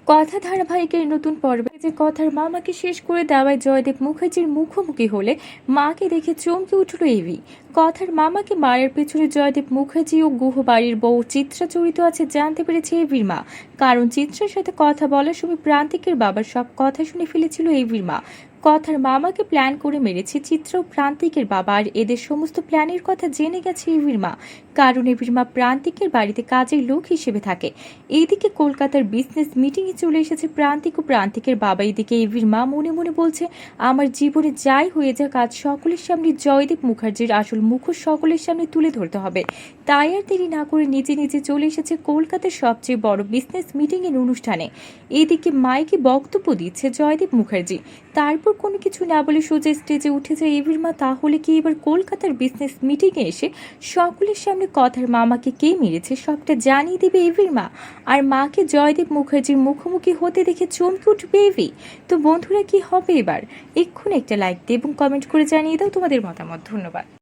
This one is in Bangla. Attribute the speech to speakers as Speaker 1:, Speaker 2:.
Speaker 1: কথা ধারাবাহিকের নতুন পর্বে যে কথার মামাকে শেষ করে দেওয়ায় জয়দেব মুখার্জির মুখোমুখি হলে মাকে দেখে চমকে উঠল এভি। কথার মামাকে মারার পেছনে জয়দেব মুখার্জি ও গুহ বাড়ির বউ চিত্রা জড়িত আছে জানতে পেরেছে এভির মা। কারণ চিত্রার সাথে কথা বলার সময় প্রান্তিকের বাবার সব কথা শুনে ফেলেছিল এভির মা। কথার মামাকে প্ল্যান করে মেরেছে চিত্র ও প্রান্তিকের বাবা, আর এদের সমস্ত প্ল্যানের কথা জেনে গেছে এভির মা। কারণ এভির মা প্রান্তিকের বাড়িতে কাজের লোক হিসেবে থাকে। এইদিকে কলকাতার বিজনেস মিটিংয়ে চলে এসেছে প্রান্তিক ও প্রান্তিকের বাবা। এদিকে এভির মা মনে মনে বলছে, আমার জীবনে যাই হয়ে যাক আজ সকলের সামনে জয়দেব মুখার্জির আসল মুখোশ সকলের সামনে তুলে ধরতে হবে। তাই আর দেরি না করে নিজে নিজে চলে এসেছে কলকাতার সবচেয়ে বড় বিজনেস মিটিংয়ের অনুষ্ঠানে। এদিকে মাইকে বক্তব্য দিচ্ছে জয়দেব মুখার্জি। তারপর কোনো কিছু না বলে সোজা স্টেজে উঠে যায় এভির মা। তাহলে কি এবার কলকাতার বিজনেস মিটিংয়ে এসে সকলের সামনে কথার মামাকে কে মেরেছে সবটা জানিয়ে দেবে এভির মা, আর মাকে জয়দেব মুখার্জির মুখোমুখি হতে দেখে চমকে উঠবে এভি। তো বন্ধুরা, কি হবে এবার? এক্ষুনি একটা লাইক দিয়ে এবং কমেন্ট করে জানিয়ে দাও তোমাদের মতামত। ধন্যবাদ।